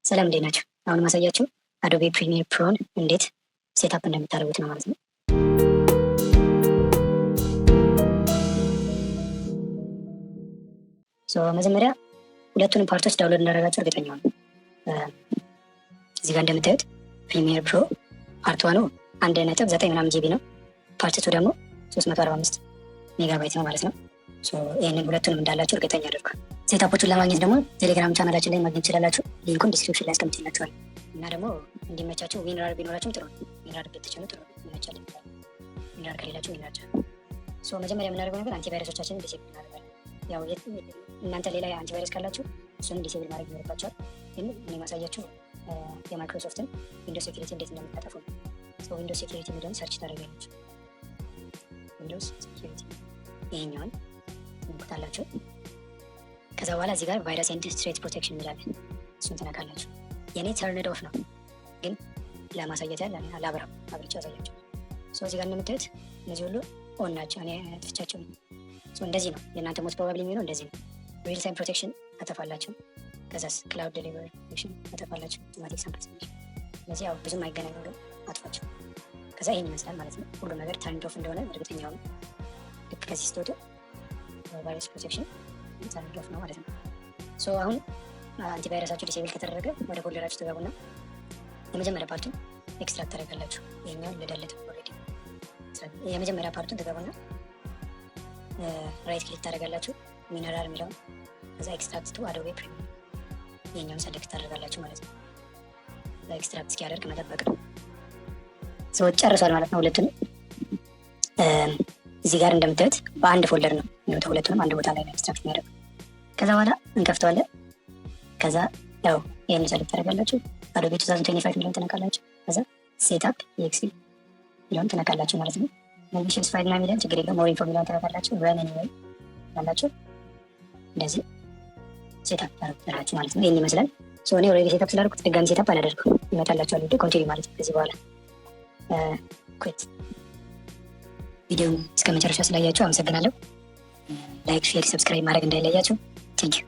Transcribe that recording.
ሰላም እንዴት ናቸው? አሁን ማሳያችሁ አዶቤ ፕሪሚየር ፕሮን እንዴት ሴትአፕ እንደምታደርጉት ነው ማለት ነው። መጀመሪያ ሁለቱንም ፓርቶች ዳውንሎድ እንዳደረጋችሁ እርግጠኛ ነው። እዚህ ጋር እንደምታዩት ፕሪሚየር ፕሮ ፓርት 1 1.9 ምናምን ጂቢ ነው። ፓርት 2 ደግሞ 345 ሜጋባይት ነው ማለት ነው። ይህንን ሁለቱንም እንዳላችሁ እርግጠኛ አድርጉ። ሴታፖቹን ለማግኘት ደግሞ ቴሌግራም ቻናላችን ላይ ማግኘት ትችላላችሁ። ሊንኩን ዲስክሪፕሽን ላይ አስቀምጥላችኋል። እና ደግሞ እንዲመቻችሁ ዊንራር ቢኖራችሁም ጥሩ ነው። ዊንራር ብትችሉ ጥሩ ነው፣ ይመቻል። ዊንራር ከሌላችሁ ዊንራር ቻሉ። መጀመሪያ የምናደርገው ነገር አንቲቫይረሶቻችንን ዲሴብል እናደርጋለን። ያው እናንተ ሌላ አንቲቫይረስ ካላችሁ እሱንም ዲሴብል ማድረግ ይኖርባቸዋል። ግን እኔ ማሳያችሁ የማይክሮሶፍትን ዊንዶውስ ሴኪሪቲ እንዴት እንደምታጠፉ ነው። ዊንዶውስ ሴኪሪቲ የሚለውን ሰርች ታደርጋላችሁ። ዊንዶውስ ሴኪሪቲ ይሄኛውን ትንኩታላችሁ። ከዛ በኋላ እዚህ ጋር ቫይረስ ኤንድ ስትሬት ፕሮቴክሽን እንላለን። እሱን ትነካላችሁ። የኔ ተርንድ ኦፍ ነው፣ ግን ለማሳየት ያለ ላብራው አብርቻ ያሳያችሁ። እዚህ ጋር እንደምታዩት እነዚህ ሁሉ ኦን ናቸው። እኔ አጥፍቻቸው ነው። እንደዚህ ነው የእናንተ ሞስት ፕሮባብሊ የሚሆነው እንደዚህ ነው። ሪል ታይም ፕሮቴክሽን አጠፋላችሁ። ከዛስ ክላውድ ዴሊቨሪ ፕሮቴክሽን አጠፋላችሁ። አውቶማቲክ ሳምፕል እነዚህ ያው ብዙም አይገናኙ፣ ግን አጥፋቸው። ከዛ ይሄን ይመስላል ማለት ነው። ሁሉ ነገር ተርንድ ኦፍ እንደሆነ እርግጠኛ ነው። ልክ ከዚህ ስትወጡ ቫይረስ ፕሮቴክሽን ተርንድ ኦፍ ነው ማለት ነው። አሁን አንቲቫይረሳችሁ ዲሴብል ከተደረገ ወደ ፎልደራችሁ ትገቡና የመጀመሪያ ፓርቱን ኤክስትራክት ታደርጋላችሁ። ይሄኛውን ልደልት ኦልሬዲ የመጀመሪያ ፓርቱን ትገቡና ራይት ክሊክ ታደርጋላችሁ ሚነራል የሚለውን ከዛ ኤክስትራክት ቱ አዶቤ ፕሪሚየር ይሄኛውን ሰሌክት ታደርጋላችሁ ማለት ነው። ኤክስትራክት እስኪያደርግ መጠበቅ ነው። ጨርሷል ማለት ነው። ሁለቱንም እዚህ ጋር እንደምታዩት በአንድ ፎልደር ነው የሚወጣው። ሁለቱንም አንድ ቦታ ላይ ነው ኤክስትራክት የሚያደርገው። ከዛ በኋላ እንከፍተዋለን። ከዛ ያው ይሄን ሰሌክት ታደርጋላችሁ። አዶቤ 2025 ሚሊዮን ትነካላችሁ። ከዛ ሴትአፕ ኤክስፒ ሚሊዮን ትነካላችሁ ማለት ነው። ኔቪሽንስ ፋይል እና ሚሊዮን ችግር የለም። ሞር ኢንፎ ሚሊዮን ትነካላችሁ። ረን ኤኒዌይ ያላችሁ እንደዚህ ሴትአፕ ታደርጋላችሁ ማለት ነው። ይሄን ይመስላል። እኔ ኦልሬዲ ሴትአፕ ስላደረኩት ድጋሚ ሴትአፕ አላደርግም። ይመጣላችኋል። ቪዲዮ ኮንቲኒው ማለት ነው። ከዚህ በኋላ ኩዊት ቪዲዮውን እስከ መጨረሻ ስላያችሁ አመሰግናለሁ። ላይክ፣ ሼር፣ ሰብስክራይብ ማድረግ እንዳይለያችሁ። ቴንክ ዩ